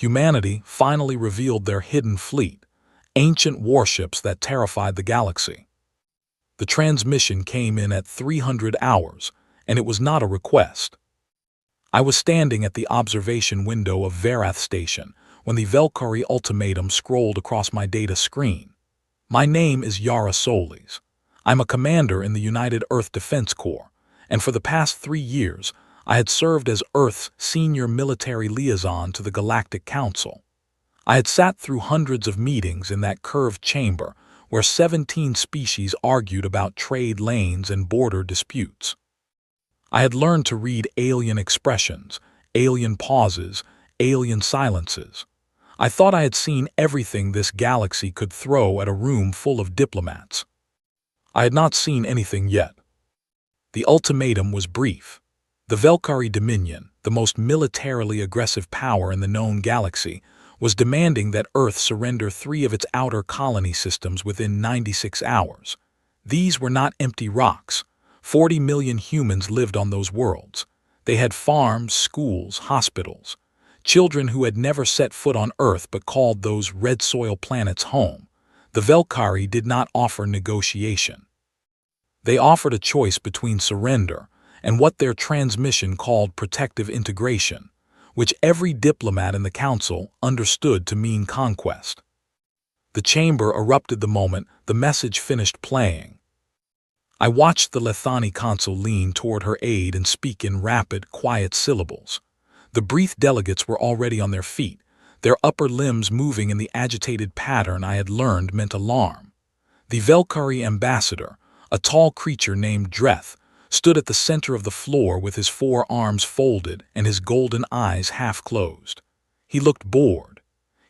humanity finally revealed their hidden fleet, ancient warships that terrified the galaxy. The transmission came in at 300 hours, and it was not a request. I was standing at the observation window of Verath Station when the Valkyrie ultimatum scrolled across my data screen. My name is Yara Solis. I'm a commander in the United Earth Defense Corps, and for the past 3 years, I had served as Earth's senior military liaison to the Galactic Council. I had sat through hundreds of meetings in that curved chamber where 17 species argued about trade lanes and border disputes. I had learned to read alien expressions, alien pauses, alien silences. I thought I had seen everything this galaxy could throw at a room full of diplomats. I had not seen anything yet. The ultimatum was brief. The Valkyrie Dominion, the most militarily aggressive power in the known galaxy, was demanding that Earth surrender 3 of its outer colony systems within 96 hours. These were not empty rocks. 40 million humans lived on those worlds. They had farms, schools, hospitals. Children who had never set foot on Earth but called those red soil planets home. The Valkyrie did not offer negotiation. They offered a choice between surrender and what their transmission called protective integration, which every diplomat in the council understood to mean conquest. The chamber erupted the moment the message finished playing. I watched the Lethani consul lean toward her aide and speak in rapid, quiet syllables. The briefed delegates were already on their feet, their upper limbs moving in the agitated pattern I had learned meant alarm. The Valkyrie ambassador, a tall creature named Dreth, stood at the center of the floor with his 4 arms folded and his golden eyes half closed. He looked bored.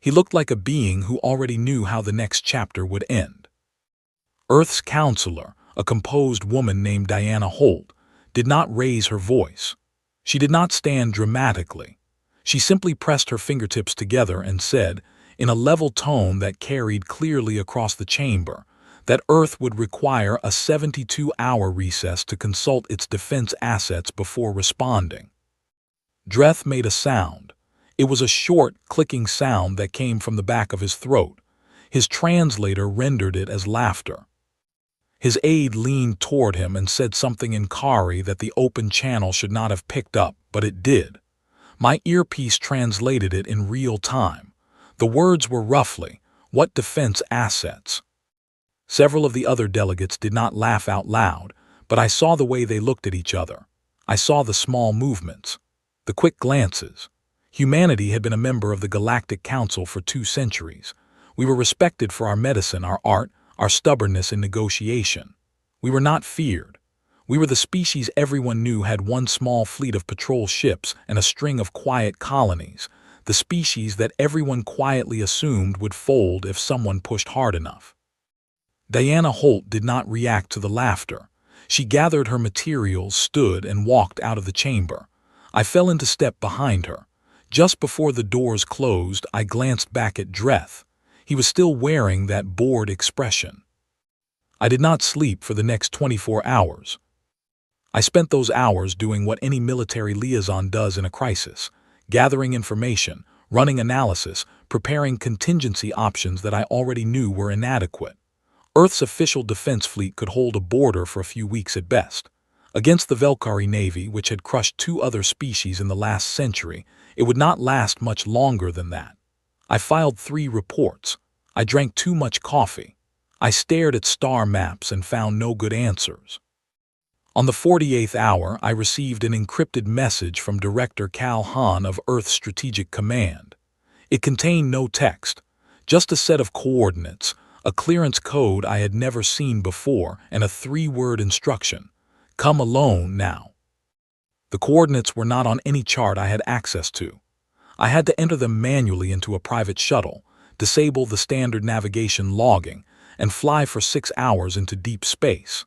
He looked like a being who already knew how the next chapter would end. Earth's counselor, a composed woman named Diana Holt, did not raise her voice. She did not stand dramatically. She simply pressed her fingertips together and said, in a level tone that carried clearly across the chamber, that Earth would require a 72-hour recess to consult its defense assets before responding. Dreth made a sound. It was a short, clicking sound that came from the back of his throat. His translator rendered it as laughter. His aide leaned toward him and said something in Kari that the open channel should not have picked up, but it did. My earpiece translated it in real time. The words were roughly, "What defense assets?" Several of the other delegates did not laugh out loud, but I saw the way they looked at each other. I saw the small movements, the quick glances. Humanity had been a member of the Galactic Council for 2 centuries. We were respected for our medicine, our art, our stubbornness in negotiation. We were not feared. We were the species everyone knew had one small fleet of patrol ships and a string of quiet colonies, the species that everyone quietly assumed would fold if someone pushed hard enough. Diana Holt did not react to the laughter. She gathered her materials, stood, and walked out of the chamber. I fell into step behind her. Just before the doors closed, I glanced back at Dreth. He was still wearing that bored expression. I did not sleep for the next 24 hours. I spent those hours doing what any military liaison does in a crisis, gathering information, running analysis, preparing contingency options that I already knew were inadequate. Earth's official defense fleet could hold a border for a few weeks at best. Against the Valkyrie Navy, which had crushed 2 other species in the last century, it would not last much longer than that. I filed 3 reports. I drank too much coffee. I stared at star maps and found no good answers. On the 48th hour, I received an encrypted message from Director Cal Han of Earth Strategic Command. It contained no text, just a set of coordinates, a clearance code I had never seen before, and a 3-word instruction: "Come alone now." The coordinates were not on any chart I had access to. I had to enter them manually into a private shuttle, disable the standard navigation logging, and fly for 6 hours into deep space.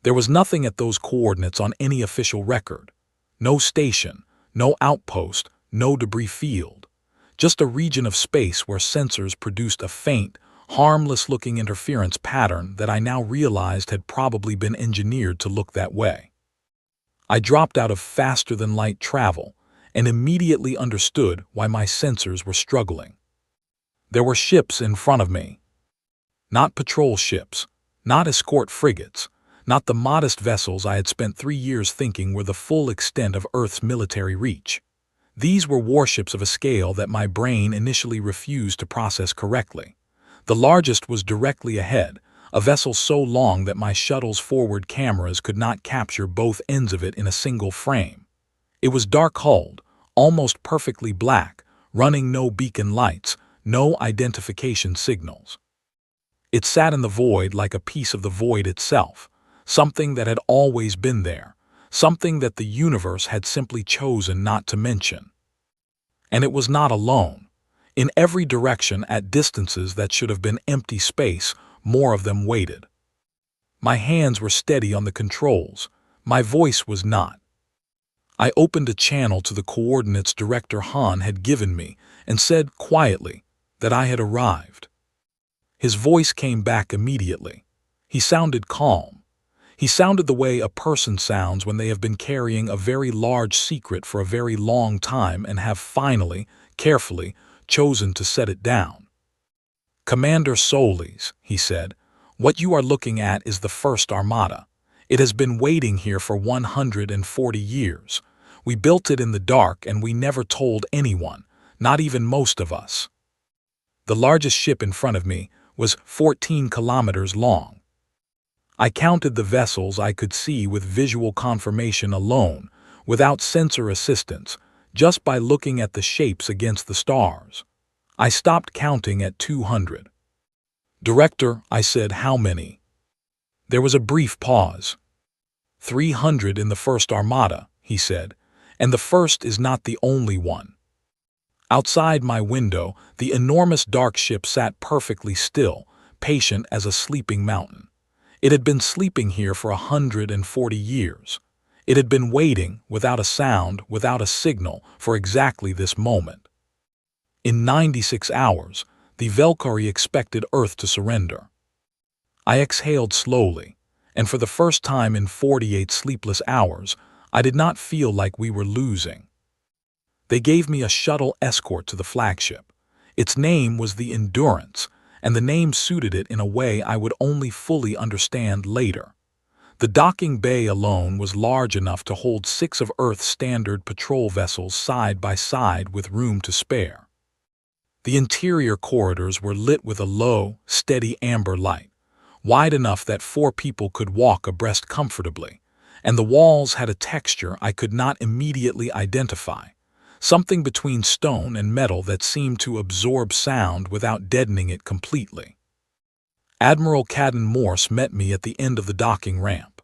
There was nothing at those coordinates on any official record. No station, no outpost, no debris field. Just a region of space where sensors produced a faint, harmless-looking interference pattern that I now realized had probably been engineered to look that way. I dropped out of faster-than-light travel and immediately understood why my sensors were struggling. There were ships in front of me. Not patrol ships, not escort frigates, not the modest vessels I had spent 3 years thinking were the full extent of Earth's military reach. These were warships of a scale that my brain initially refused to process correctly. The largest was directly ahead, a vessel so long that my shuttle's forward cameras could not capture both ends of it in a single frame. It was dark-hulled, almost perfectly black, running no beacon lights, no identification signals. It sat in the void like a piece of the void itself, something that had always been there, something that the universe had simply chosen not to mention. And it was not alone. In every direction, at distances that should have been empty space, more of them waited. My hands were steady on the controls. My voice was not. I opened a channel to the coordinates Director Han had given me and said quietly that I had arrived. His voice came back immediately. He sounded calm. He sounded the way a person sounds when they have been carrying a very large secret for a very long time and have finally, carefully, chosen to set it down. "Commander Solis," he said, "what you are looking at is the first armada. It has been waiting here for 140 years. We built it in the dark and we never told anyone, not even most of us." The largest ship in front of me was 14 kilometers long. I counted the vessels I could see with visual confirmation alone, without sensor assistance, just by looking at the shapes against the stars. I stopped counting at 200. "Director," I said, "how many?" There was a brief pause. 300 in the first armada," he said, "and the first is not the only one." Outside my window, the enormous dark ship sat perfectly still, patient as a sleeping mountain. It had been sleeping here for 140 years. It had been waiting, without a sound, without a signal, for exactly this moment. In 96 hours, the Valkyrie expected Earth to surrender. I exhaled slowly, and for the first time in 48 sleepless hours, I did not feel like we were losing. They gave me a shuttle escort to the flagship. Its name was the Endurance, and the name suited it in a way I would only fully understand later. The docking bay alone was large enough to hold 6 of Earth's standard patrol vessels side by side with room to spare. The interior corridors were lit with a low, steady amber light, wide enough that 4 people could walk abreast comfortably, and the walls had a texture I could not immediately identify, something between stone and metal that seemed to absorb sound without deadening it completely. Admiral Cadden Morse met me at the end of the docking ramp.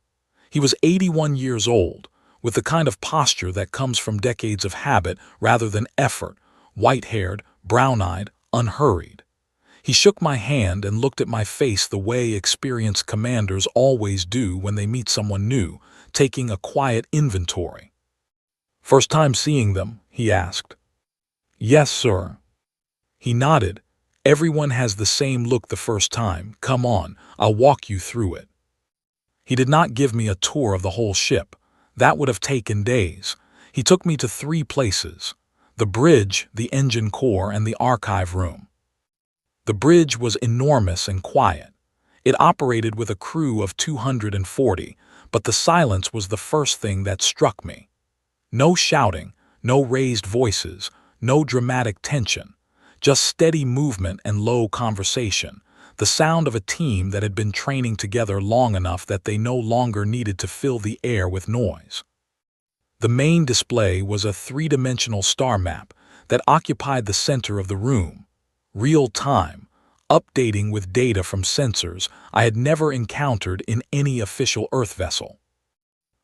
He was 81 years old, with the kind of posture that comes from decades of habit rather than effort, white-haired, brown-eyed, unhurried. He shook my hand and looked at my face the way experienced commanders always do when they meet someone new, taking a quiet inventory. "First time seeing them?" he asked. "Yes, sir." He nodded. "Everyone has the same look the first time. Come on, I'll walk you through it." He did not give me a tour of the whole ship. That would have taken days. He took me to 3 places: the bridge, the engine core, and the archive room. The bridge was enormous and quiet. It operated with a crew of 240, but the silence was the first thing that struck me. No shouting, no raised voices, no dramatic tension, just steady movement and low conversation, the sound of a team that had been training together long enough that they no longer needed to fill the air with noise. The main display was a 3-dimensional star map that occupied the center of the room, real time, updating with data from sensors I had never encountered in any official Earth vessel.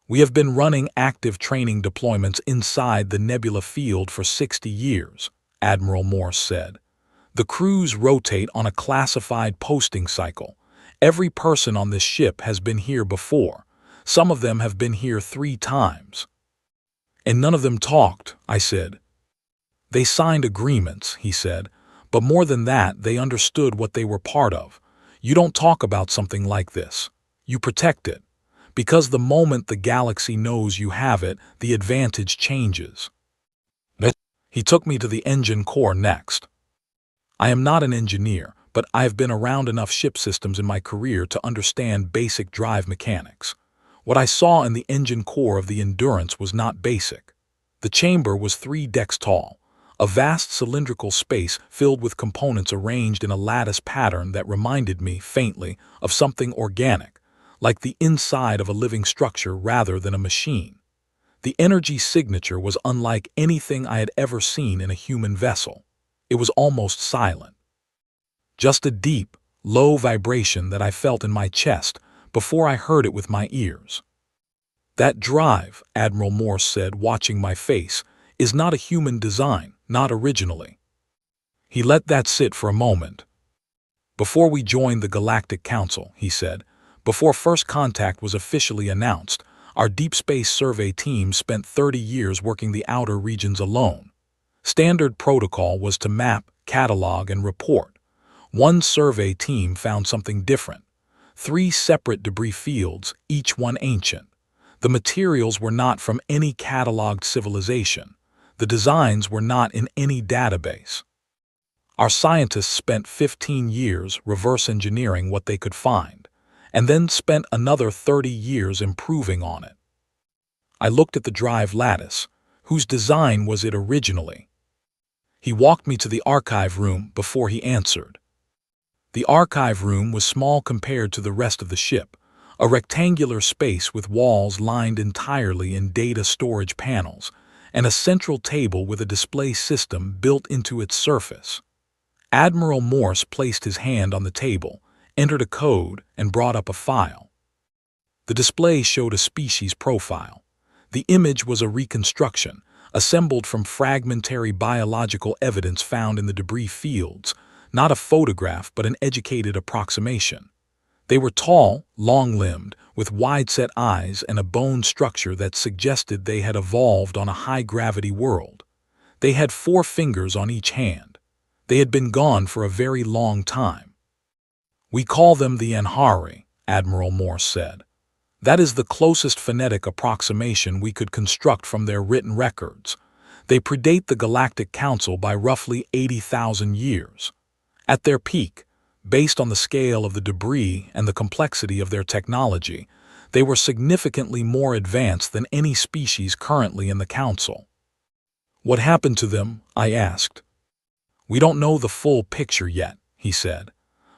"We have been running active training deployments inside the nebula field for 60 years, Admiral Morse said. "The crews rotate on a classified posting cycle. Every person on this ship has been here before. Some of them have been here 3 times. "And none of them talked," I said. "They signed agreements," he said, "but more than that, they understood what they were part of. You don't talk about something like this. You protect it. Because the moment the galaxy knows you have it, the advantage changes." He took me to the engine core next. I am not an engineer, but I have been around enough ship systems in my career to understand basic drive mechanics. What I saw in the engine core of the Endurance was not basic. The chamber was 3 decks tall, a vast cylindrical space filled with components arranged in a lattice pattern that reminded me, faintly, of something organic, like the inside of a living structure rather than a machine. The energy signature was unlike anything I had ever seen in a human vessel. It was almost silent. Just a deep, low vibration that I felt in my chest before I heard it with my ears. "That drive," Admiral Morse said, watching my face, "is not a human design, not originally." He let that sit for a moment. "Before we joined the Galactic Council," he said, "before first contact was officially announced, our Deep Space Survey team spent 30 years working the outer regions alone. Standard protocol was to map, catalog, and report. One survey team found something different. 3 separate debris fields, each one ancient. The materials were not from any cataloged civilization. The designs were not in any database. Our scientists spent 15 years reverse engineering what they could find, and then spent another 30 years improving on it." I looked at the drive lattice. Whose design was it originally? He walked me to the archive room before he answered. The archive room was small compared to the rest of the ship, a rectangular space with walls lined entirely in data storage panels, and a central table with a display system built into its surface. Admiral Morse placed his hand on the table, entered a code, and brought up a file. The display showed a species profile. The image was a reconstruction, assembled from fragmentary biological evidence found in the debris fields, not a photograph but an educated approximation. They were tall, long-limbed, with wide-set eyes and a bone structure that suggested they had evolved on a high-gravity world. They had 4 fingers on each hand. They had been gone for a very long time. "We call them the Anhari," Admiral Morse said. "That is the closest phonetic approximation we could construct from their written records. They predate the Galactic Council by roughly 80,000 years. At their peak, based on the scale of the debris and the complexity of their technology, they were significantly more advanced than any species currently in the Council." "What happened to them?" I asked. "We don't know the full picture yet," he said.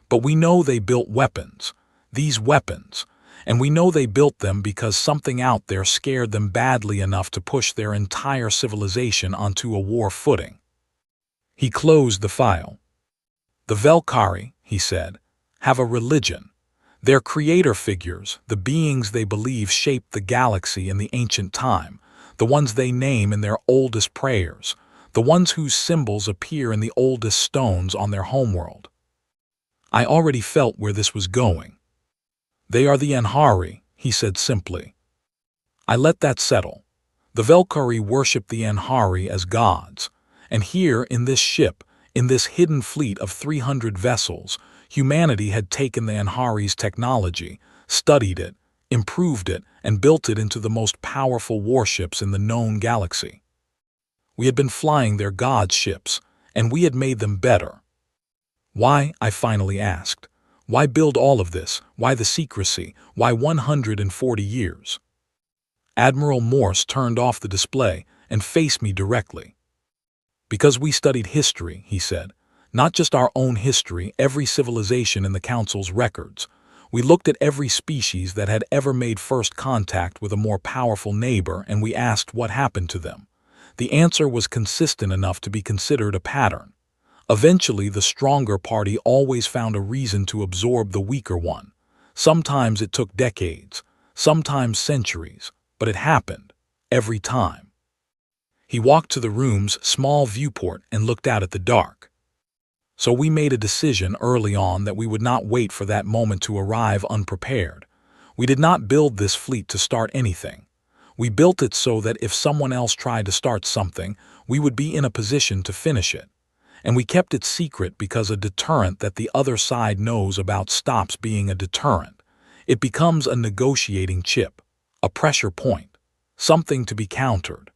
"But we know they built weapons, these weapons, and we know they built them because something out there scared them badly enough to push their entire civilization onto a war footing." He closed the file. "The Velkari," he said, "have a religion. Their creator figures, the beings they believe shaped the galaxy in the ancient time, the ones they name in their oldest prayers, the ones whose symbols appear in the oldest stones on their homeworld." I already felt where this was going. "They are the Anhari," he said simply. I let that settle. The Velkari worship the Anhari as gods, and here in this ship, in this hidden fleet of 300 vessels, humanity had taken the Anhari's technology, studied it, improved it, and built it into the most powerful warships in the known galaxy. We had been flying their god ships, and we had made them better. "Why?" I finally asked. "Why build all of this? Why the secrecy? Why 140 years?" Admiral Morse turned off the display and faced me directly. "Because we studied history," he said. "Not just our own history, every civilization in the Council's records. We looked at every species that had ever made first contact with a more powerful neighbor, and we asked what happened to them. The answer was consistent enough to be considered a pattern. Eventually, the stronger party always found a reason to absorb the weaker one. Sometimes it took decades, sometimes centuries, but it happened, every time." He walked to the room's small viewport and looked out at the dark. "So we made a decision early on that we would not wait for that moment to arrive unprepared. We did not build this fleet to start anything. We built it so that if someone else tried to start something, we would be in a position to finish it. And we kept it secret because a deterrent that the other side knows about stops being a deterrent. It becomes a negotiating chip, a pressure point, something to be countered."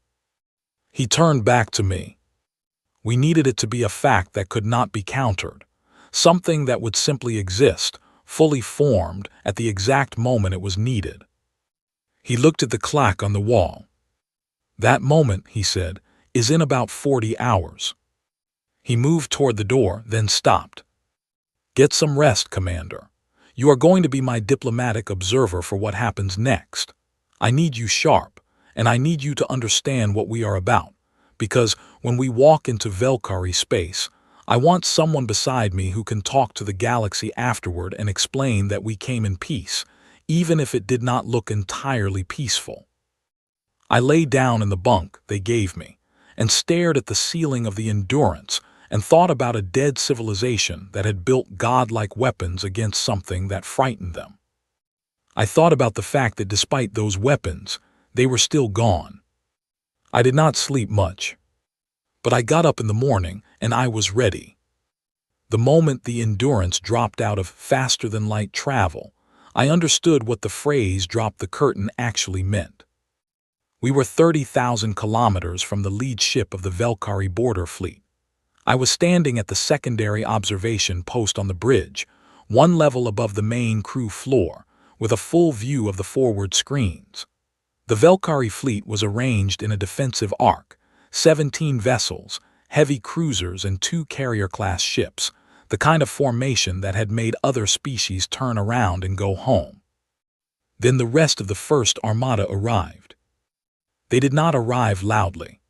He turned back to me. We needed it to be a fact that could not be countered, something that would simply exist, fully formed, at the exact moment it was needed. He looked at the clock on the wall. That moment, he said, is in about 40 hours. He moved toward the door, then stopped. Get some rest, Commander. You are going to be my diplomatic observer for what happens next. I need you sharp, and I need you to understand what we are about, because when we walk into Valkyrie space, I want someone beside me who can talk to the galaxy afterward and explain that we came in peace, even if it did not look entirely peaceful. I lay down in the bunk they gave me and stared at the ceiling of the Endurance and thought about a dead civilization that had built godlike weapons against something that frightened them. I thought about the fact that despite those weapons, they were still gone. I did not sleep much, but I got up in the morning and I was ready. The moment the Endurance dropped out of faster-than-light travel, I understood what the phrase "drop the curtain" actually meant. We were 30,000 kilometers from the lead ship of the Valkyrie border fleet. I was standing at the secondary observation post on the bridge, one level above the main crew floor, with a full view of the forward screens. The Valkyrie fleet was arranged in a defensive arc, 17 vessels, heavy cruisers and 2 carrier-class ships, the kind of formation that had made other species turn around and go home. Then the rest of the First Armada arrived. They did not arrive loudly.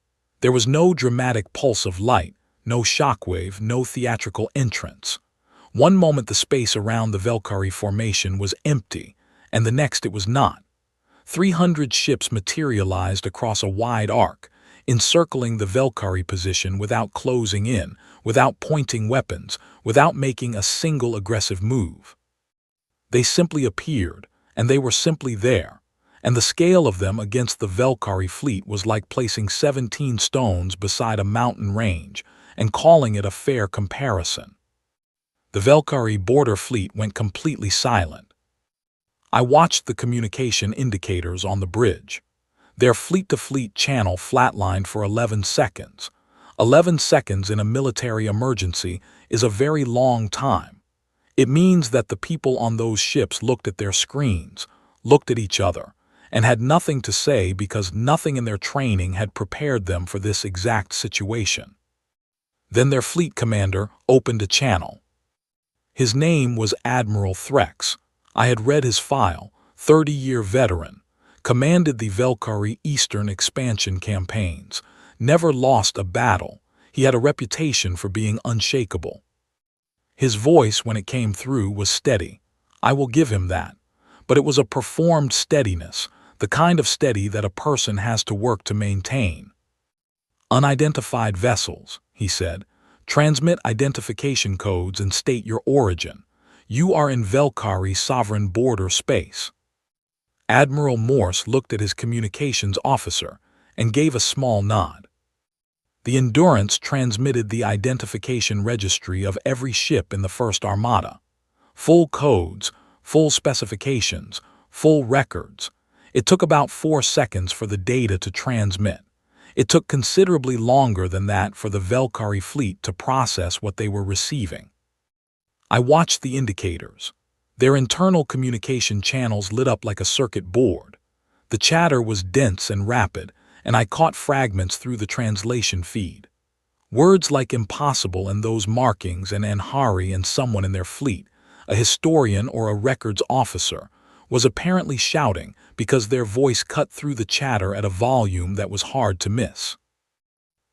There was no dramatic pulse of light, no shockwave, no theatrical entrance. One moment the space around the Valkyrie formation was empty, and the next it was not. 300 ships materialized across a wide arc, encircling the Valkyrie position without closing in, without pointing weapons, without making a single aggressive move. They simply appeared, and they were simply there, and the scale of them against the Valkyrie fleet was like placing 17 stones beside a mountain range and calling it a fair comparison. The Valkyrie border fleet went completely silent. I watched the communication indicators on the bridge. Their fleet-to-fleet channel flatlined for 11 seconds. 11 seconds in a military emergency is a very long time. It means that the people on those ships looked at their screens, looked at each other, and had nothing to say because nothing in their training had prepared them for this exact situation. Then their fleet commander opened a channel. His name was Admiral Threx. I had read his file, 30-year veteran, commanded the Valkyrie Eastern expansion campaigns, never lost a battle. He had a reputation for being unshakable. His voice, when it came through, was steady. I will give him that. But it was a performed steadiness, the kind of steady that a person has to work to maintain. Unidentified vessels, he said, transmit identification codes and state your origin. You are in Valkyrie sovereign border space. Admiral Morse looked at his communications officer and gave a small nod. The Endurance transmitted the identification registry of every ship in the First Armada. Full codes, full specifications, full records. It took about 4 seconds for the data to transmit. It took considerably longer than that for the Valkyrie fleet to process what they were receiving. I watched the indicators. Their internal communication channels lit up like a circuit board. The chatter was dense and rapid, and I caught fragments through the translation feed. Words like impossible and those markings and Anhari and someone in their fleet, a historian or a records officer, was apparently shouting because their voice cut through the chatter at a volume that was hard to miss.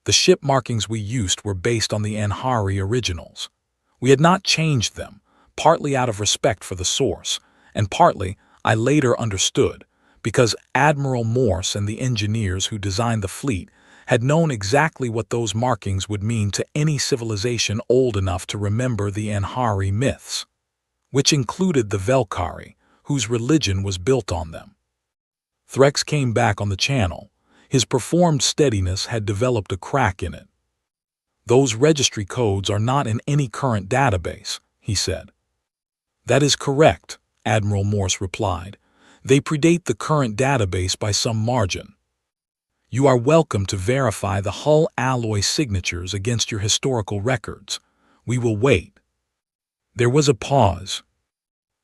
The ship markings we used were based on the Anhari originals. We had not changed them, partly out of respect for the source, and partly, I later understood, because Admiral Morse and the engineers who designed the fleet had known exactly what those markings would mean to any civilization old enough to remember the Anhari myths, which included the Valkyrie, whose religion was built on them. Threx came back on the channel. His performed steadiness had developed a crack in it. Those registry codes are not in any current database, he said. That is correct, Admiral Morse replied. They predate the current database by some margin. You are welcome to verify the hull alloy signatures against your historical records. We will wait." There was a pause.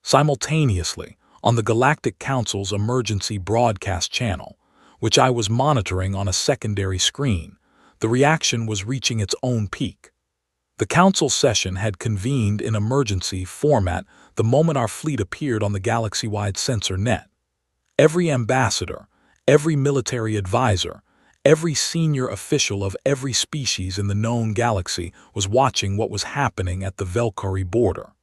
Simultaneously, on the Galactic Council's emergency broadcast channel, which I was monitoring on a secondary screen, the reaction was reaching its own peak. The council session had convened in emergency format the moment our fleet appeared on the galaxy-wide sensor net. Every ambassador, every military advisor, every senior official of every species in the known galaxy was watching what was happening at the Velkari border.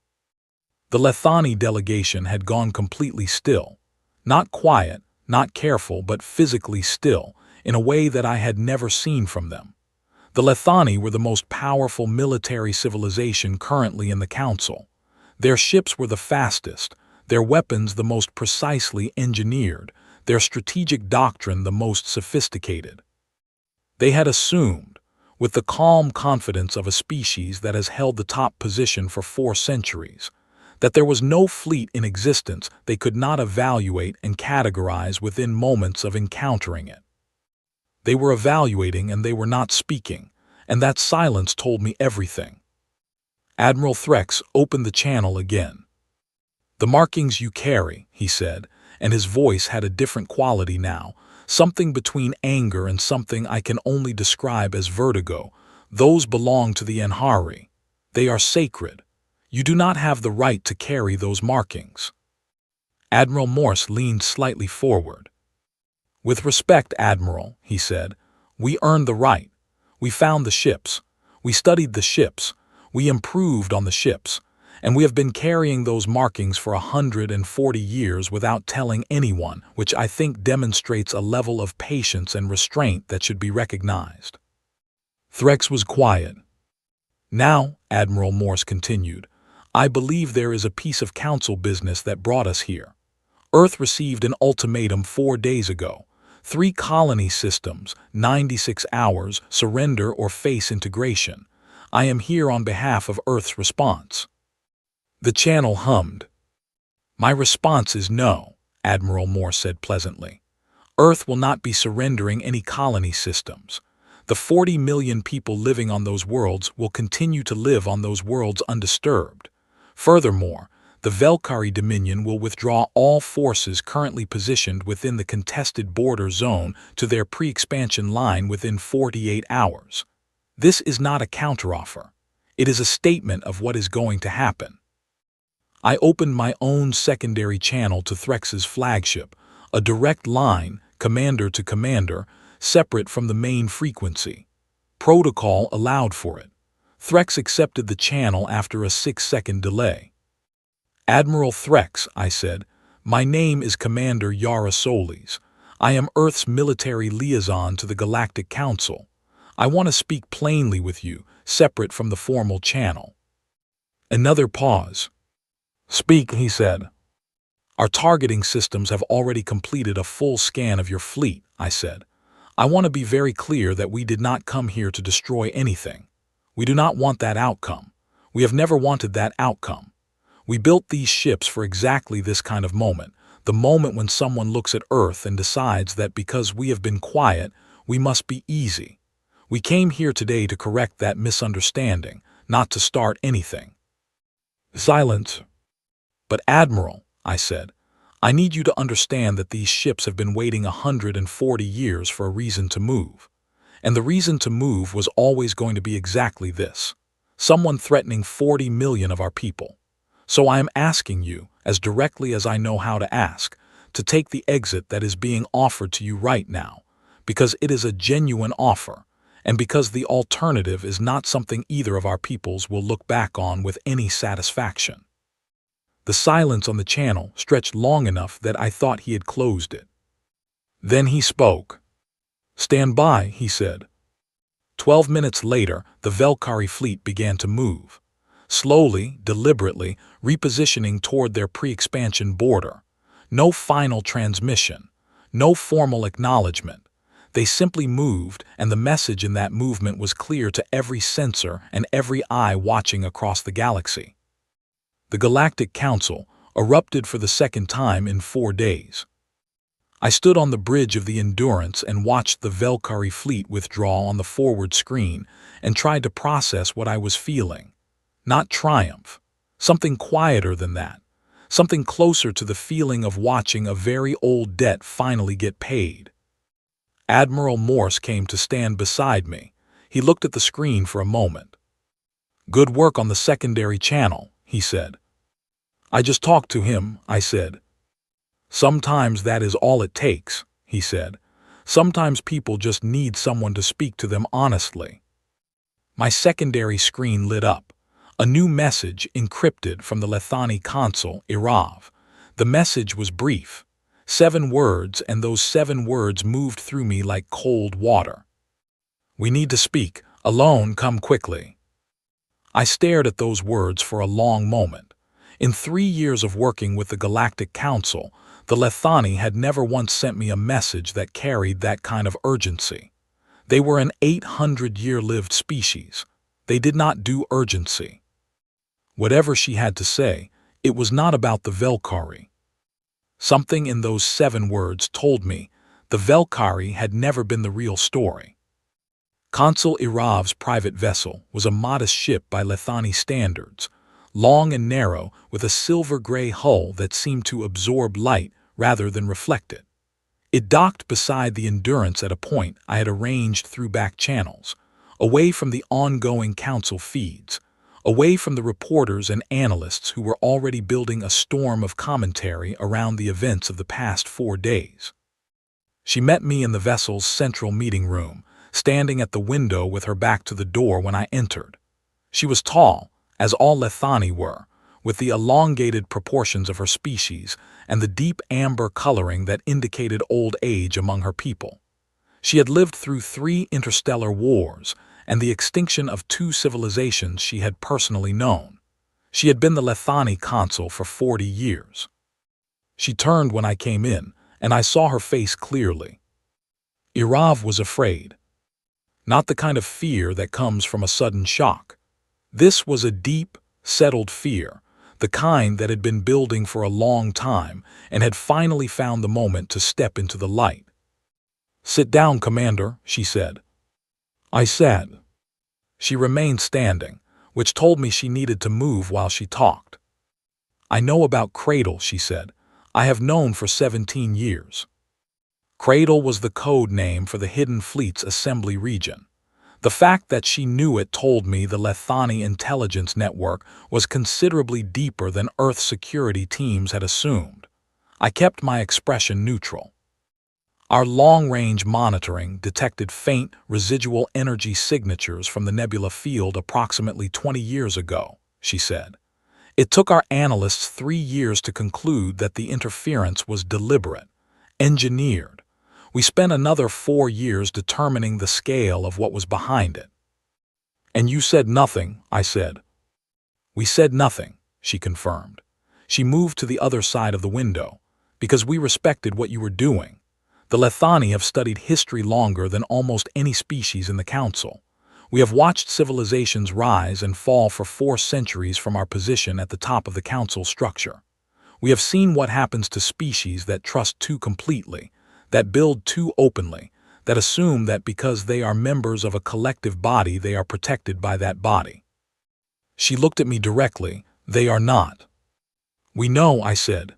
The Lethani delegation had gone completely still, not quiet, not careful, but physically still, in a way that I had never seen from them. The Lethani were the most powerful military civilization currently in the Council. Their ships were the fastest, their weapons the most precisely engineered, their strategic doctrine the most sophisticated. They had assumed, with the calm confidence of a species that has held the top position for 4 centuries, that there was no fleet in existence they could not evaluate and categorize within moments of encountering it. They were evaluating and they were not speaking, and that silence told me everything. Admiral Threx opened the channel again. "The markings you carry," he said, and his voice had a different quality now, something between anger and something I can only describe as vertigo. "Those belong to the Enhari. They are sacred. You do not have the right to carry those markings." Admiral Morse leaned slightly forward. "With respect, Admiral," he said, "we earned the right. We found the ships. We studied the ships. We improved on the ships. And we have been carrying those markings for 140 years without telling anyone, which I think demonstrates a level of patience and restraint that should be recognized." Threx was quiet. "Now," Admiral Morse continued, "I believe there is a piece of council business that brought us here. Earth received an ultimatum 4 days ago. 3 colony systems, 96 hours, surrender or face integration. I am here on behalf of Earth's response." The channel hummed. "My response is no," Admiral Morse said pleasantly. "Earth will not be surrendering any colony systems. The 40 million people living on those worlds will continue to live on those worlds undisturbed. Furthermore, the Velkari Dominion will withdraw all forces currently positioned within the contested border zone to their pre-expansion line within 48 hours. This is not a counteroffer. It is a statement of what is going to happen." I opened my own secondary channel to Threx's flagship, a direct line, commander to commander, separate from the main frequency. Protocol allowed for it. Threx accepted the channel after a 6-second delay. "Admiral Threx," I said, "my name is Commander Yara Solis. I am Earth's military liaison to the Galactic Council. I want to speak plainly with you, separate from the formal channel." Another pause. "Speak," he said. "Our targeting systems have already completed a full scan of your fleet," I said. "I want to be very clear that we did not come here to destroy anything. We do not want that outcome. We have never wanted that outcome. We built these ships for exactly this kind of moment, the moment when someone looks at Earth and decides that because we have been quiet, we must be easy. We came here today to correct that misunderstanding, not to start anything." Silence. "But Admiral," I said, "I need you to understand that these ships have been waiting 140 years for a reason to move. And the reason to move was always going to be exactly this: someone threatening 40 million of our people. So I am asking you, as directly as I know how to ask, to take the exit that is being offered to you right now, because it is a genuine offer, and because the alternative is not something either of our peoples will look back on with any satisfaction." The silence on the channel stretched long enough that I thought he had closed it. Then he spoke. "Stand by," he said. 12 minutes later, the Velkari fleet began to move. Slowly, deliberately, repositioning toward their pre-expansion border. No final transmission. No formal acknowledgement. They simply moved, and the message in that movement was clear to every sensor and every eye watching across the galaxy. The Galactic Council erupted for the second time in 4 days. I stood on the bridge of the Endurance and watched the Valkyrie fleet withdraw on the forward screen and tried to process what I was feeling. Not triumph. Something quieter than that. Something closer to the feeling of watching a very old debt finally get paid. Admiral Morse came to stand beside me. He looked at the screen for a moment. "Good work on the secondary channel," he said. "I just talked to him," I said. "Sometimes that is all it takes," he said. "Sometimes people just need someone to speak to them honestly." My secondary screen lit up. A new message encrypted from the Lethani consul, Irav. The message was brief. 7 words, and those 7 words moved through me like cold water. "We need to speak. Alone, come quickly." I stared at those words for a long moment. In 3 years of working with the Galactic Council, the Lethani had never once sent me a message that carried that kind of urgency. They were an 800-year-lived species. They did not do urgency. Whatever she had to say, it was not about the Valkyrie. Something in those 7 words told me the Valkyrie had never been the real story. Consul Irav's private vessel was a modest ship by Lethani standards, long and narrow with a silver-gray hull that seemed to absorb light rather than reflect it. It docked beside the Endurance at a point I had arranged through back channels, away from the ongoing council feeds, away from the reporters and analysts who were already building a storm of commentary around the events of the past 4 days. She met me in the vessel's central meeting room, standing at the window with her back to the door when I entered. She was tall, as all Lethani were, with the elongated proportions of her species and the deep amber coloring that indicated old age among her people. She had lived through 3 interstellar wars and the extinction of 2 civilizations she had personally known. She had been the Lethani consul for 40 years. She turned when I came in, and I saw her face clearly. Irav was afraid. Not the kind of fear that comes from a sudden shock. This was a deep, settled fear, the kind that had been building for a long time and had finally found the moment to step into the light. "Sit down, Commander," she said. I sat. She remained standing, which told me she needed to move while she talked. "I know about Cradle," she said. "I have known for 17 years. Cradle was the code name for the Hidden Fleet's assembly region. The fact that she knew it told me the Lethani intelligence network was considerably deeper than Earth security teams had assumed. I kept my expression neutral. "Our long-range monitoring detected faint, residual energy signatures from the nebula field approximately 20 years ago," she said. "It took our analysts 3 years to conclude that the interference was deliberate, engineered. We spent another 4 years determining the scale of what was behind it." "And you said nothing," I said. "We said nothing," she confirmed. She moved to the other side of the window, "because we respected what you were doing. The Lethani have studied history longer than almost any species in the Council. We have watched civilizations rise and fall for 4 centuries from our position at the top of the Council structure. We have seen what happens to species that trust too completely, that build too openly, that assume that because they are members of a collective body they are protected by that body." She looked at me directly. "They are not." "We know," I said.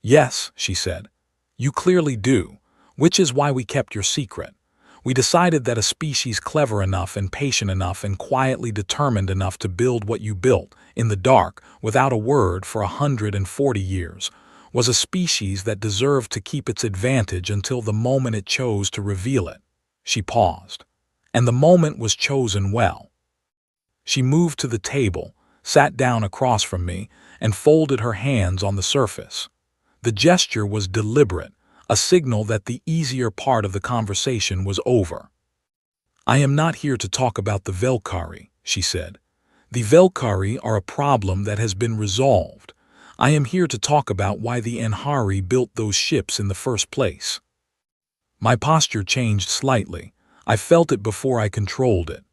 "Yes," she said. "You clearly do, which is why we kept your secret. We decided that a species clever enough and patient enough and quietly determined enough to build what you built, in the dark, without a word for 140 years, was a species that deserved to keep its advantage until the moment it chose to reveal it." She paused. "And the moment was chosen well." She moved to the table, sat down across from me, and folded her hands on the surface. The gesture was deliberate, a signal that the easier part of the conversation was over. "I am not here to talk about the Valkyrie," she said. "The Valkyrie are a problem that has been resolved. I am here to talk about why the Anhari built those ships in the first place." My posture changed slightly. I felt it before I controlled it.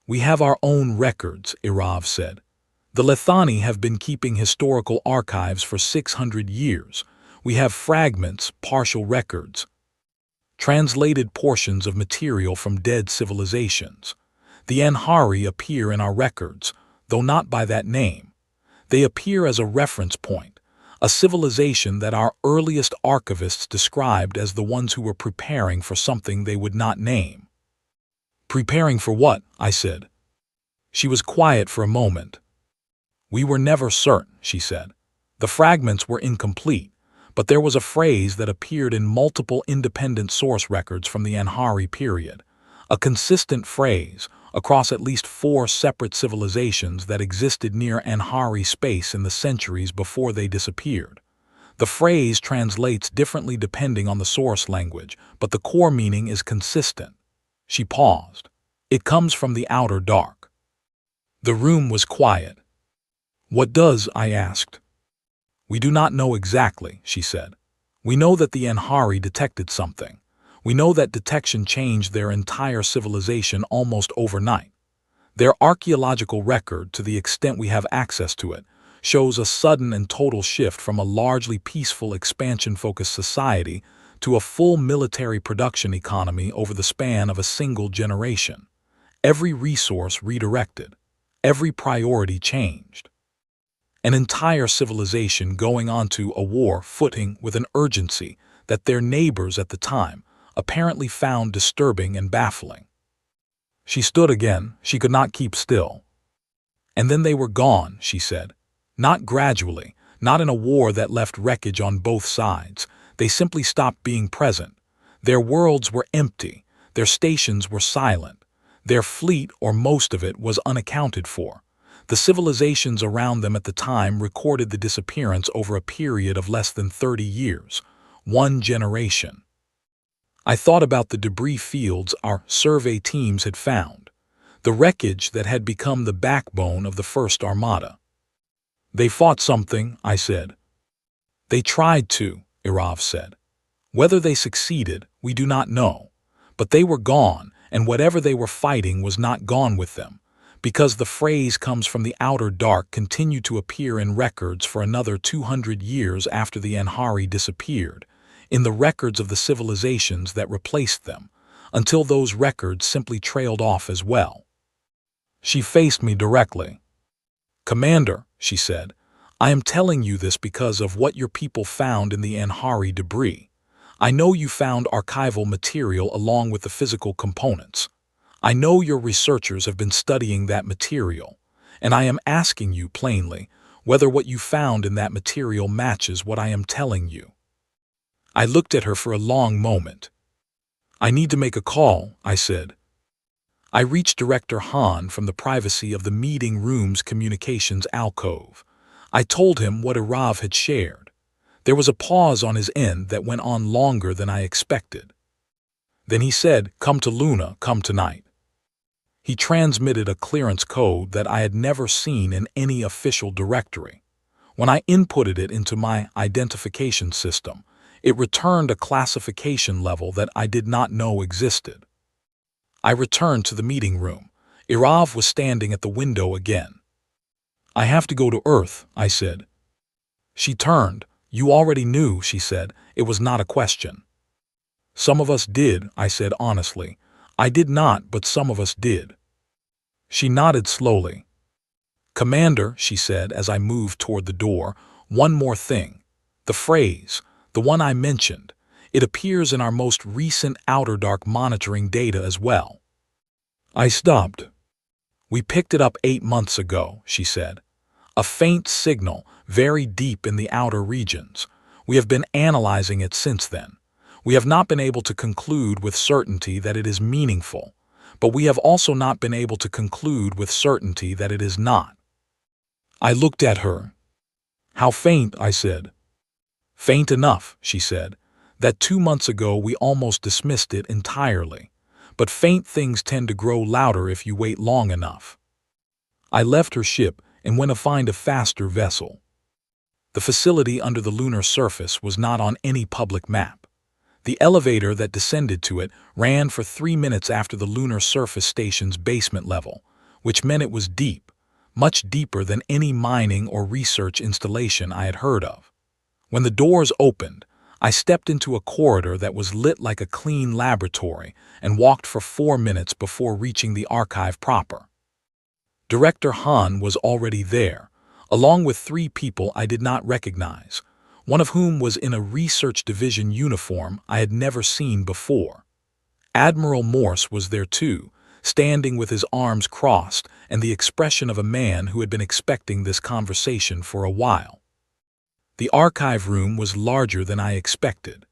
"We have our own records," Irav said. "The Lethani have been keeping historical archives for 600 years. We have fragments, partial records, translated portions of material from dead civilizations. The Anhari appear in our records, though not by that name. They appear as a reference point, a civilization that our earliest archivists described as the ones who were preparing for something they would not name. Preparing for what? I said. She was quiet for a moment. We were never certain, she said. The fragments were incomplete, but there was a phrase that appeared in multiple independent source records from the Anhari period, a consistent phrase across at least 4 separate civilizations that existed near Anhari space in the centuries before they disappeared. The phrase translates differently depending on the source language, but the core meaning is consistent. She paused. It comes from the outer dark. The room was quiet. What does? I asked. We do not know exactly, she said. We know that the Anhari detected something. We know that detection changed their entire civilization almost overnight. Their archaeological record, to the extent we have access to it, shows a sudden and total shift from a largely peaceful expansion-focused society to a full military production economy over the span of a single generation. Every resource redirected. Every priority changed. An entire civilization going onto a war footing with an urgency that their neighbors at the time apparently found disturbing and baffling. She stood again. She could not keep still. And then they were gone, she said. Not gradually, not in a war that left wreckage on both sides. They simply stopped being present. Their worlds were empty. Their stations were silent. Their fleet, or most of it, was unaccounted for. The civilizations around them at the time recorded the disappearance over a period of less than 30 years, 1 generation. I thought about the debris fields our survey teams had found, the wreckage that had become the backbone of the First Armada. They fought something, I said. They tried to, Irav said. Whether they succeeded, we do not know. But they were gone, and whatever they were fighting was not gone with them, because the phrase comes from the outer dark continued to appear in records for another 200 years after the Anhari disappeared, in the records of the civilizations that replaced them, until those records simply trailed off as well. She faced me directly. Commander, she said, I am telling you this because of what your people found in the Anhari debris. I know you found archival material along with the physical components. I know your researchers have been studying that material, and I am asking you plainly whether what you found in that material matches what I am telling you. I looked at her for a long moment. I need to make a call, I said. I reached Director Han from the privacy of the meeting room's communications alcove. I told him what Irav had shared. There was a pause on his end that went on longer than I expected. Then he said, "Come to Luna, come tonight." He transmitted a clearance code that I had never seen in any official directory. When I inputted it into my identification system, it returned a classification level that I did not know existed. I returned to the meeting room. Irav was standing at the window again. "I have to go to Earth," I said. She turned. "You already knew," she said. "It was not a question." "Some of us did," I said honestly. "I did not, but some of us did." She nodded slowly. "Commander," she said as I moved toward the door, "one more thing. The phrase, the one I mentioned, it appears in our most recent Outer Dark monitoring data as well." I stopped. "We picked it up 8 months ago," she said. "A faint signal, very deep in the outer regions. We have been analyzing it since then. We have not been able to conclude with certainty that it is meaningful, but we have also not been able to conclude with certainty that it is not." I looked at her. "How faint?" I said. "Faint enough," she said, "that 2 months ago we almost dismissed it entirely. But faint things tend to grow louder if you wait long enough." I left her ship and went to find a faster vessel. The facility under the lunar surface was not on any public map. The elevator that descended to it ran for 3 minutes after the lunar surface station's basement level, which meant it was deep, much deeper than any mining or research installation I had heard of. When the doors opened, I stepped into a corridor that was lit like a clean laboratory and walked for 4 minutes before reaching the archive proper. Director Han was already there, along with 3 people I did not recognize, one of whom was in a research division uniform I had never seen before. Admiral Morse was there too, standing with his arms crossed and the expression of a man who had been expecting this conversation for a while. The archive room was larger than I expected.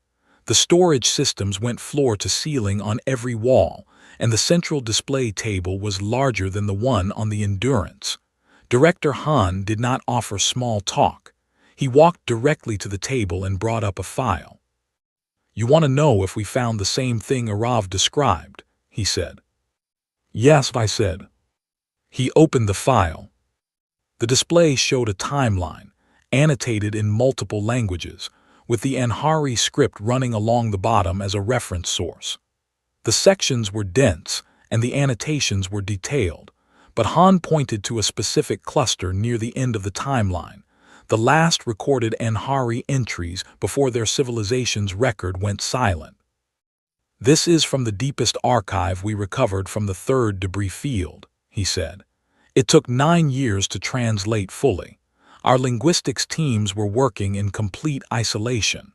The storage systems went floor to ceiling on every wall, and the central display table was larger than the one on the Endurance. Director Han did not offer small talk. He walked directly to the table and brought up a file. "You want to know if we found the same thing Arav described," he said. "Yes," I said. He opened the file. The display showed a timeline, annotated in multiple languages, with the Amharic script running along the bottom as a reference source. The sections were dense and the annotations were detailed, but Han pointed to a specific cluster near the end of the timeline, the last recorded Amharic entries before their civilization's record went silent. "This is from the deepest archive we recovered from the 3rd debris field," he said. "It took 9 years to translate fully. Our linguistics teams were working in complete isolation.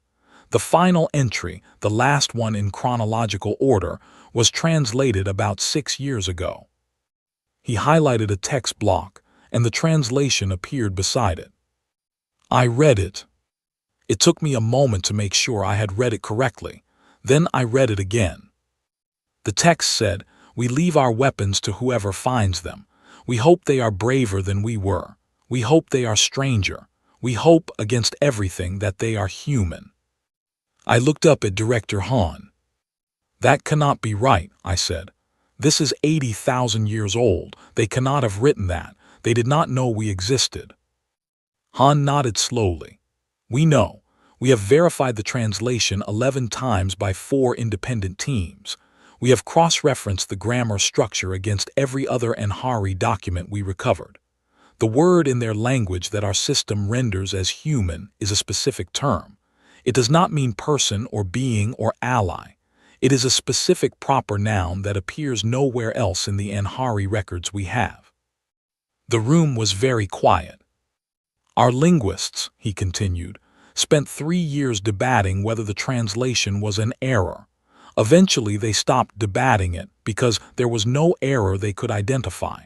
The final entry, the last one in chronological order, was translated about 6 years ago." He highlighted a text block, and the translation appeared beside it. I read it. It took me a moment to make sure I had read it correctly. Then I read it again. The text said, "We leave our weapons to whoever finds them. We hope they are braver than we were. We hope they are stranger. We hope against everything that they are human." I looked up at Director Han. "That cannot be right," I said. "This is 80,000 years old. They cannot have written that. They did not know we existed." Han nodded slowly. "We know. We have verified the translation 11 times by 4 independent teams. We have cross-referenced the grammar structure against every other Amharic document we recovered. The word in their language that our system renders as human is a specific term. It does not mean person or being or ally. It is a specific proper noun that appears nowhere else in the Amharic records we have." The room was very quiet. "Our linguists," he continued, "spent 3 years debating whether the translation was an error. Eventually they stopped debating it because there was no error they could identify.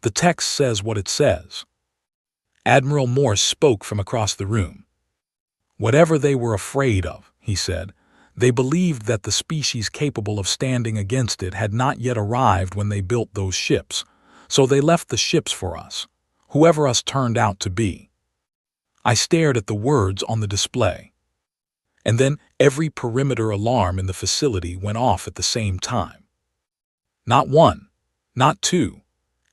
The text says what it says." Admiral Morse spoke from across the room. "Whatever they were afraid of," he said, "they believed that the species capable of standing against it had not yet arrived when they built those ships, so they left the ships for us, whoever us turned out to be." I stared at the words on the display. And then every perimeter alarm in the facility went off at the same time. Not one, not two.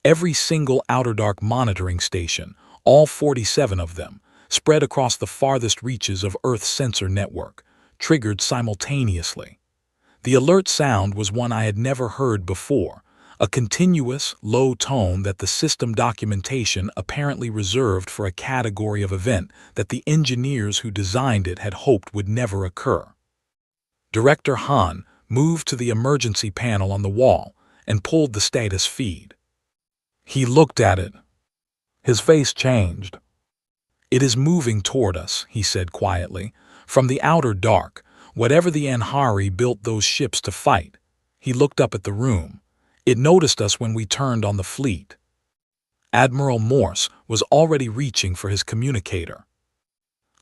Every single Outer Dark monitoring station, all 47 of them, spread across the farthest reaches of Earth's sensor network, triggered simultaneously. The alert sound was one I had never heard before, a continuous, low tone that the system documentation apparently reserved for a category of event that the engineers who designed it had hoped would never occur. Director Han moved to the emergency panel on the wall and pulled the status feed. He looked at it. His face changed. "It is moving toward us," he said quietly, "from the Outer Dark, whatever the Amharic built those ships to fight." He looked up at the room. "It noticed us when we turned on the fleet." Admiral Morse was already reaching for his communicator.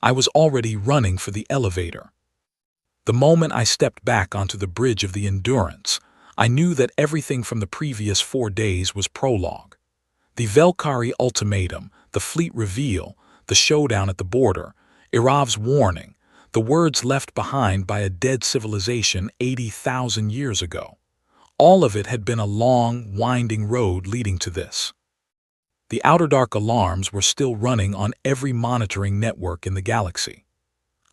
I was already running for the elevator. The moment I stepped back onto the bridge of the Endurance, I knew that everything from the previous 4 days was prologue. The Velkari ultimatum, the fleet reveal, the showdown at the border, Irav's warning, the words left behind by a dead civilization 80,000 years ago. All of it had been a long, winding road leading to this. The Outer Dark alarms were still running on every monitoring network in the galaxy.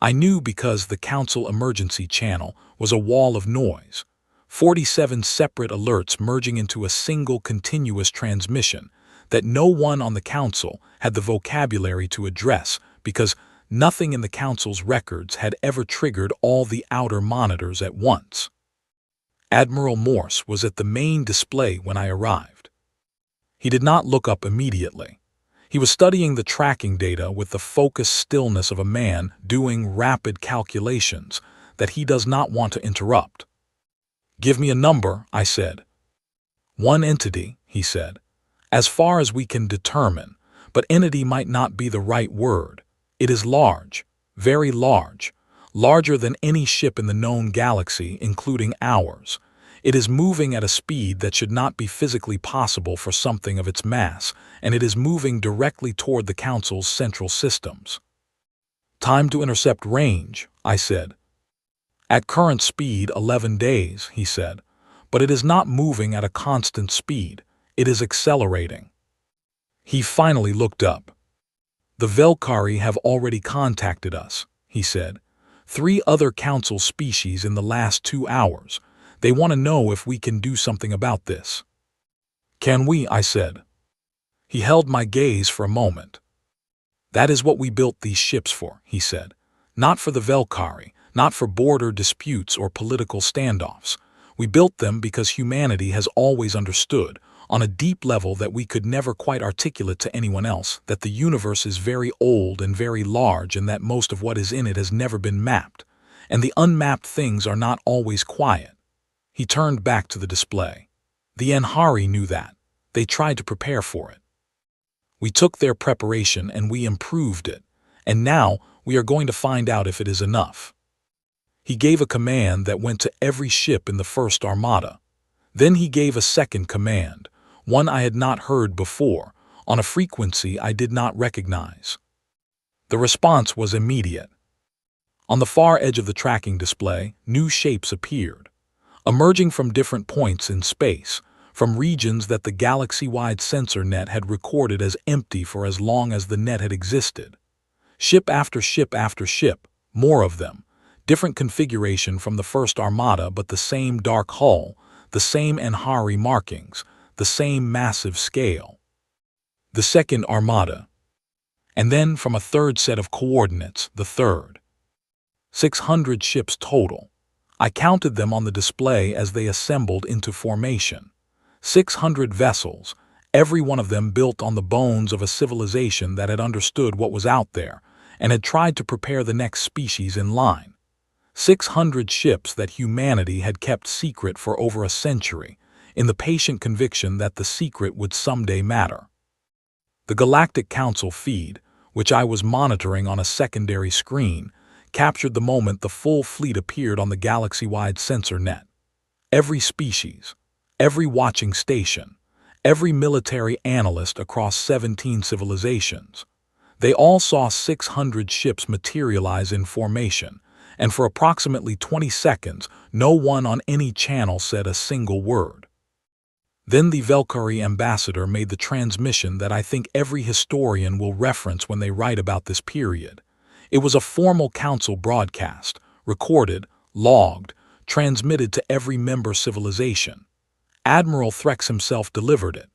I knew because the Council emergency channel was a wall of noise, 47 separate alerts merging into a single continuous transmission that no one on the Council had the vocabulary to address because Nothing in the Council's records had ever triggered all the outer monitors at once. Admiral Morse was at the main display when I arrived. He did not look up immediately. He was studying the tracking data with the focused stillness of a man doing rapid calculations that he does not want to interrupt. "Give me a number," I said. "One entity," he said. "As far as we can determine, but entity might not be the right word. It is large, very large, larger than any ship in the known galaxy, including ours. It is moving at a speed that should not be physically possible for something of its mass, and it is moving directly toward the Council's central systems." "Time to intercept range," I said. "At current speed, 11 days, he said. "But it is not moving at a constant speed. It is accelerating." He finally looked up. "The Velkari have already contacted us," he said. "3 other Council species in the last 2 hours. They want to know if we can do something about this." "Can we?" I said. He held my gaze for a moment. "That is what we built these ships for," he said. "Not for the Velkari, not for border disputes or political standoffs. We built them because humanity has always understood, on a deep level that we could never quite articulate to anyone else, that the universe is very old and very large and that most of what is in it has never been mapped, and the unmapped things are not always quiet." He turned back to the display. "The Anhari knew that. They tried to prepare for it. We took their preparation and we improved it, and now we are going to find out if it is enough." He gave a command that went to every ship in the first armada. Then he gave a second command, one I had not heard before, on a frequency I did not recognize. The response was immediate. On the far edge of the tracking display, new shapes appeared, emerging from different points in space, from regions that the galaxy-wide sensor net had recorded as empty for as long as the net had existed. Ship after ship after ship, more of them, different configuration from the first armada but the same dark hull, the same Anhari markings, the same massive scale. The second armada. And then from a third set of coordinates, the third. 600 ships total. I counted them on the display as they assembled into formation. 600 vessels, every one of them built on the bones of a civilization that had understood what was out there and had tried to prepare the next species in line. 600 ships that humanity had kept secret for over a century, in the patient conviction that the secret would someday matter. The Galactic Council feed, which I was monitoring on a secondary screen, captured the moment the full fleet appeared on the galaxy-wide sensor net. Every species, every watching station, every military analyst across 17 civilizations. They all saw 600 ships materialize in formation, and for approximately 20 seconds, no one on any channel said a single word. Then the Velkari ambassador made the transmission that I think every historian will reference when they write about this period. It was a formal council broadcast, recorded, logged, transmitted to every member civilization. Admiral Threx himself delivered it,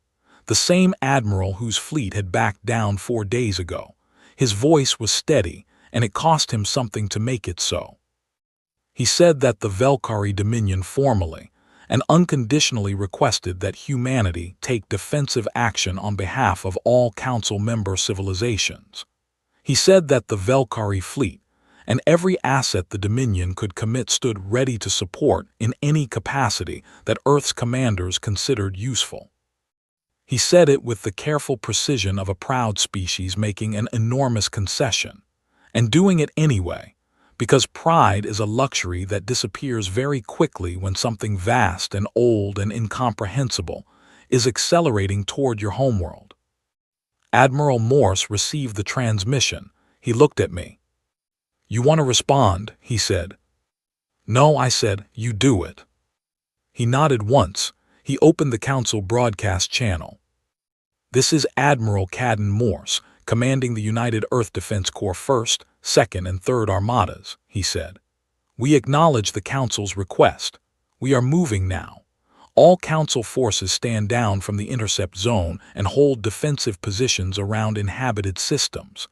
the same admiral whose fleet had backed down 4 days ago. His voice was steady, and it cost him something to make it so. He said that the Velkari Dominion formally and unconditionally requested that humanity take defensive action on behalf of all council member civilizations. He said that the Velkari fleet and every asset the Dominion could commit stood ready to support in any capacity that Earth's commanders considered useful. He said it with the careful precision of a proud species making an enormous concession, and doing it anyway, because pride is a luxury that disappears very quickly when something vast and old and incomprehensible is accelerating toward your homeworld. Admiral Morse received the transmission. He looked at me. "You want to respond?" he said. "No," I said, "you do it." He nodded once. He opened the council broadcast channel. "This is Admiral Cadden Morse, commanding the United Earth Defense Corps 1st, 2nd, and 3rd Armadas," he said. "We acknowledge the council's request. We are moving now. All council forces stand down from the intercept zone and hold defensive positions around inhabited systems.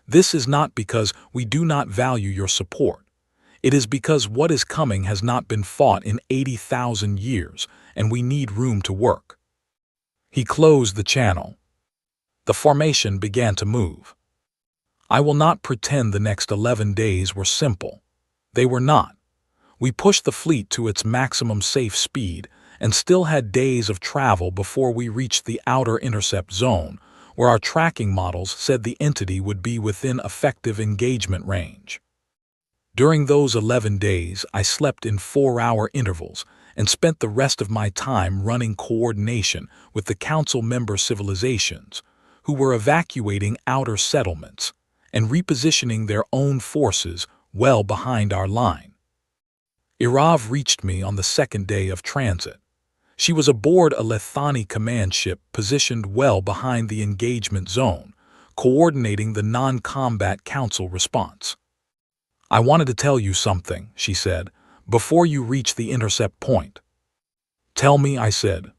This is not because we do not value your support. It is because what is coming has not been fought in 80,000 years, and we need room to work." He closed the channel. The formation began to move. I will not pretend the next 11 days were simple. They were not. We pushed the fleet to its maximum safe speed and still had days of travel before we reached the outer intercept zone, where our tracking models said the entity would be within effective engagement range. During those 11 days, I slept in 4-hour intervals and spent the rest of my time running coordination with the Council member civilizations, who were evacuating outer settlements and repositioning their own forces well behind our line. Irav reached me on the second day of transit. She was aboard a Lethani command ship positioned well behind the engagement zone, coordinating the non-combat council response. "I wanted to tell you something," she said, "before you reach the intercept point." "Tell me," I said.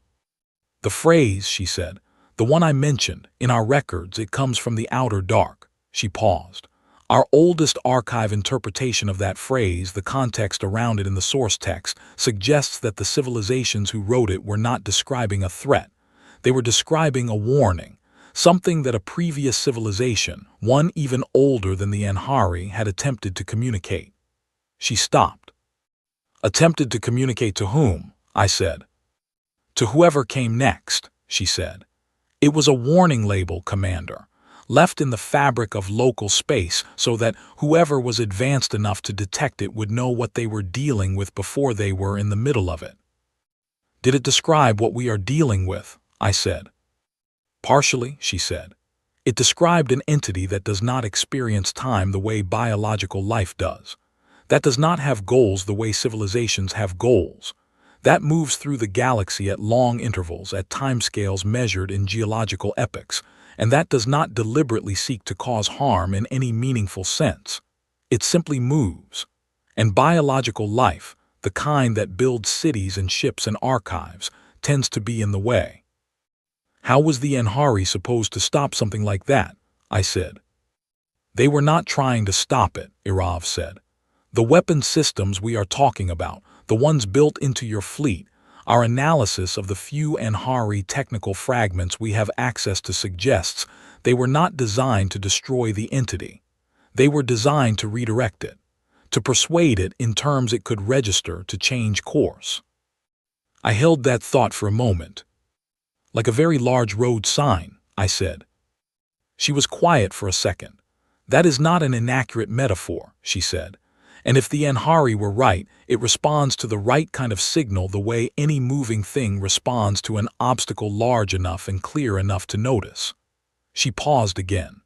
"The phrase," she said, "the one I mentioned, in our records it comes from the outer dark." She paused. "Our oldest archive interpretation of that phrase, the context around it in the source text, suggests that the civilizations who wrote it were not describing a threat. They were describing a warning, something that a previous civilization, one even older than the Anhari, had attempted to communicate." She stopped. "Attempted to communicate to whom?" I said. "To whoever came next," she said. "It was a warning label, Commander, left in the fabric of local space so that whoever was advanced enough to detect it would know what they were dealing with before they were in the middle of it." "Did it describe what we are dealing with?" I said. "Partially," she said. "It described an entity that does not experience time the way biological life does. That does not have goals the way civilizations have goals. That moves through the galaxy at long intervals, at timescales measured in geological epochs, and that does not deliberately seek to cause harm in any meaningful sense. It simply moves. And biological life, the kind that builds cities and ships and archives, tends to be in the way." "How was the Anhari supposed to stop something like that?" I said. "They were not trying to stop it," Irav said. "The weapon systems we are talking about, the ones built into your fleet, our analysis of the few Anhari technical fragments we have access to suggests they were not designed to destroy the entity. They were designed to redirect it, to persuade it in terms it could register to change course." I held that thought for a moment. "Like a very large road sign," I said. She was quiet for a second. "That is not an inaccurate metaphor," she said. "And if the Anhari were right, it responds to the right kind of signal the way any moving thing responds to an obstacle large enough and clear enough to notice." She paused again.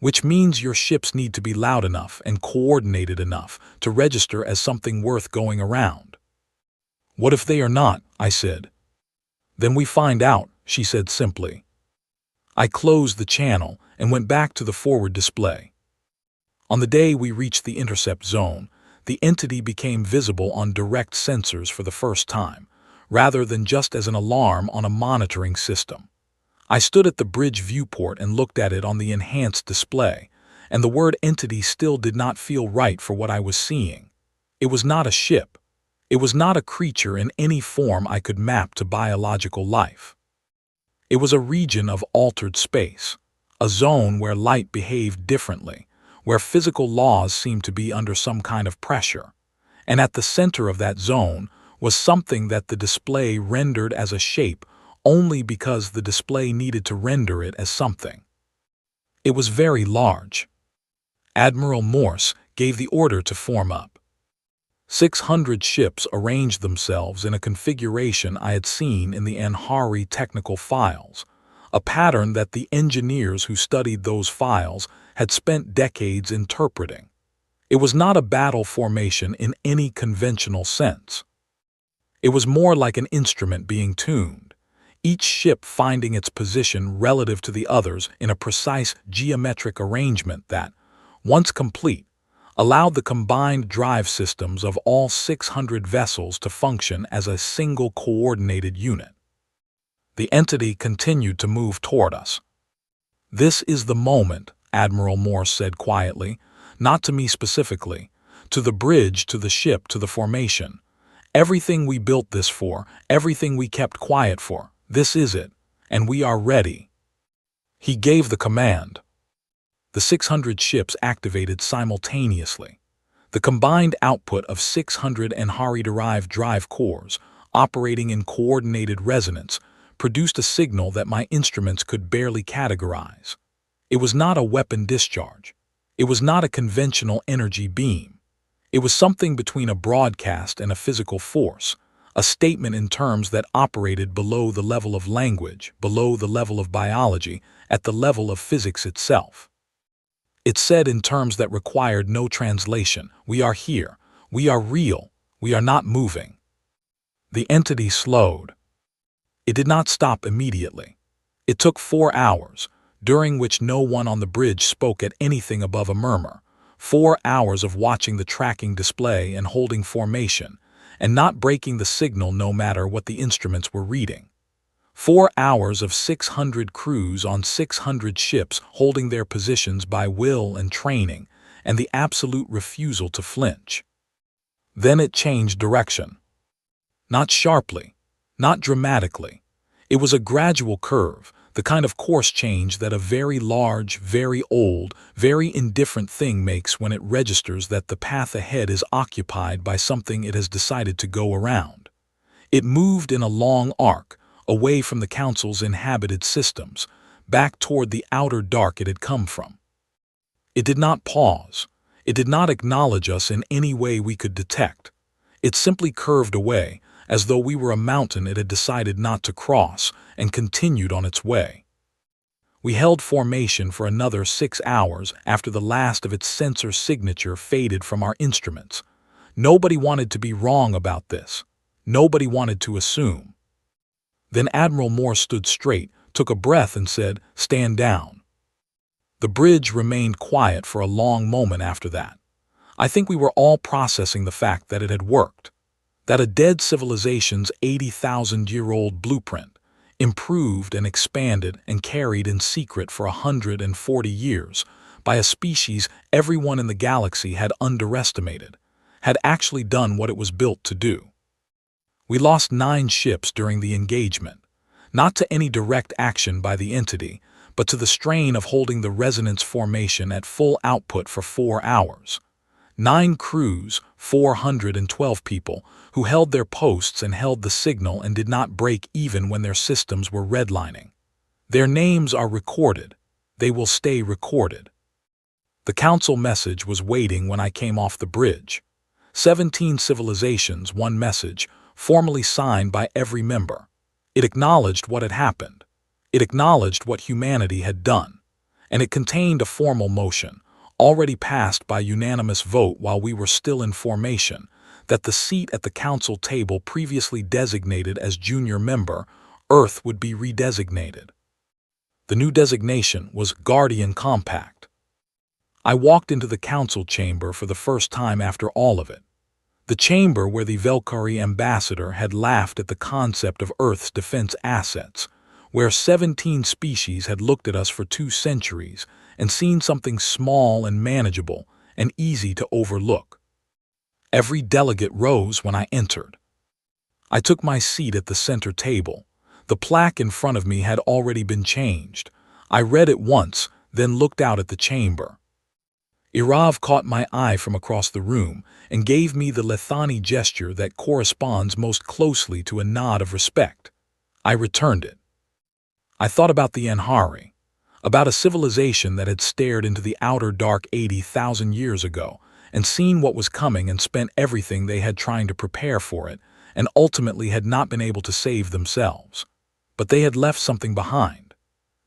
"Which means your ships need to be loud enough and coordinated enough to register as something worth going around." "What if they are not?" I said. "Then we find out," she said simply. I closed the channel and went back to the forward display. On the day we reached the intercept zone, the entity became visible on direct sensors for the first time, rather than just as an alarm on a monitoring system. I stood at the bridge viewport and looked at it on the enhanced display, and the word entity still did not feel right for what I was seeing. It was not a ship. It was not a creature in any form I could map to biological life. It was a region of altered space, a zone where light behaved differently, where physical laws seemed to be under some kind of pressure. And at the center of that zone was something that the display rendered as a shape only because the display needed to render it as something. It was very large. Admiral Morse gave the order to form up. 600 ships arranged themselves in a configuration I had seen in the Anhari technical files, a pattern that the engineers who studied those files had spent decades interpreting. It was not a battle formation in any conventional sense. It was more like an instrument being tuned, each ship finding its position relative to the others in a precise geometric arrangement that, once complete, allowed the combined drive systems of all 600 vessels to function as a single coordinated unit. The entity continued to move toward us. "This is the moment," Admiral Morse said quietly. Not to me specifically. To the bridge, to the ship, to the formation. Everything we built this for, everything we kept quiet for, this is it. And we are ready. He gave the command. The 600 ships activated simultaneously. The combined output of 600 Anhari-derived drive cores, operating in coordinated resonance, produced a signal that my instruments could barely categorize. It was not a weapon discharge. It was not a conventional energy beam. It was something between a broadcast and a physical force, a statement in terms that operated below the level of language, below the level of biology, at the level of physics itself. It said in terms that required no translation, we are here, we are real, we are not moving. The entity slowed. It did not stop immediately. It took 4 hours, during which no one on the bridge spoke at anything above a murmur. 4 hours of watching the tracking display and holding formation, and not breaking the signal no matter what the instruments were reading. 4 hours of 600 crews on 600 ships holding their positions by will and training, and the absolute refusal to flinch. Then it changed direction. Not sharply, not dramatically. It was a gradual curve, the kind of course change that a very large, very old, very indifferent thing makes when it registers that the path ahead is occupied by something it has decided to go around. It moved in a long arc, away from the Council's inhabited systems, back toward the outer dark it had come from. It did not pause. It did not acknowledge us in any way we could detect. It simply curved away, as though we were a mountain it had decided not to cross, and continued on its way. We held formation for another 6 hours after the last of its sensor signature faded from our instruments. Nobody wanted to be wrong about this. Nobody wanted to assume. Then Admiral Morse stood straight, took a breath and said, "Stand down." The bridge remained quiet for a long moment after that. I think we were all processing the fact that it had worked. That a dead civilization's 80,000-year-old blueprint, improved and expanded and carried in secret for 140 years by a species everyone in the galaxy had underestimated, had actually done what it was built to do. We lost 9 ships during the engagement, not to any direct action by the entity, but to the strain of holding the resonance formation at full output for 4 hours. 9 crews, 412 people, who held their posts and held the signal and did not break even when their systems were redlining. Their names are recorded. They will stay recorded. The Council message was waiting when I came off the bridge. 17 civilizations, one message, formally signed by every member. It acknowledged what had happened. It acknowledged what humanity had done. And it contained a formal motion, already passed by unanimous vote while we were still in formation, that the seat at the Council table previously designated as junior member, Earth would be redesignated. The new designation was Guardian Compact. I walked into the Council chamber for the first time after all of it. The chamber where the Velkari ambassador had laughed at the concept of Earth's defense assets, where 17 species had looked at us for 2 centuries and seen something small and manageable and easy to overlook. Every delegate rose when I entered. I took my seat at the center table. The plaque in front of me had already been changed. I read it once, then looked out at the chamber. Irav caught my eye from across the room and gave me the Lethani gesture that corresponds most closely to a nod of respect. I returned it. I thought about the Anhari, about a civilization that had stared into the outer dark 80,000 years ago and seen what was coming and spent everything they had trying to prepare for it and ultimately had not been able to save themselves. But they had left something behind.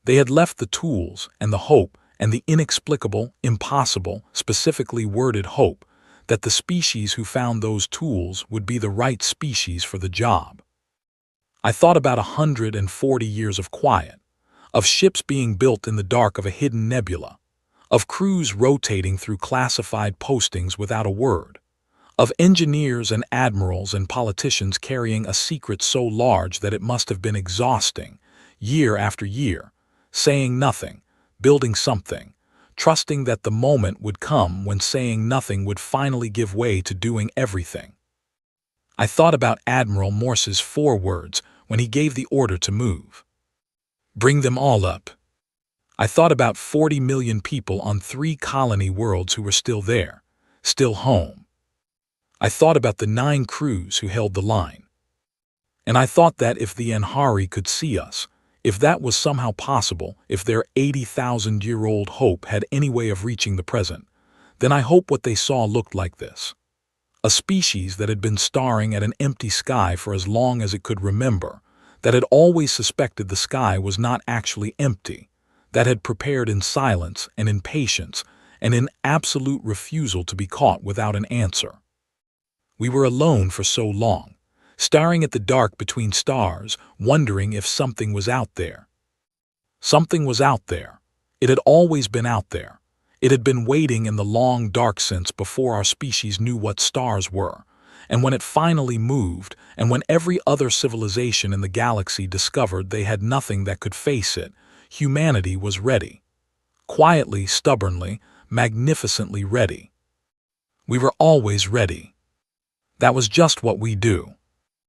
They had left the tools and the hope and the inexplicable, impossible, specifically worded hope that the species who found those tools would be the right species for the job. I thought about 140 years of quiet, of ships being built in the dark of a hidden nebula, of crews rotating through classified postings without a word, of engineers and admirals and politicians carrying a secret so large that it must have been exhausting, year after year, saying nothing, building something, trusting that the moment would come when saying nothing would finally give way to doing everything. I thought about Admiral Morse's 4 words when he gave the order to move. Bring them all up. I thought about 40 million people on 3 colony worlds who were still there, still home. I thought about the 9 crews who held the line. And I thought that if the Anhari could see us, if that was somehow possible, if their 80,000-year-old hope had any way of reaching the present, then I hope what they saw looked like this. A species that had been staring at an empty sky for as long as it could remember, that had always suspected the sky was not actually empty, that had prepared in silence and in patience and in absolute refusal to be caught without an answer. We were alone for so long, staring at the dark between stars, wondering if something was out there. Something was out there. It had always been out there. It had been waiting in the long dark since before our species knew what stars were. And when it finally moved, and when every other civilization in the galaxy discovered they had nothing that could face it, humanity was ready. Quietly, stubbornly, magnificently ready. We were always ready. That was just what we do.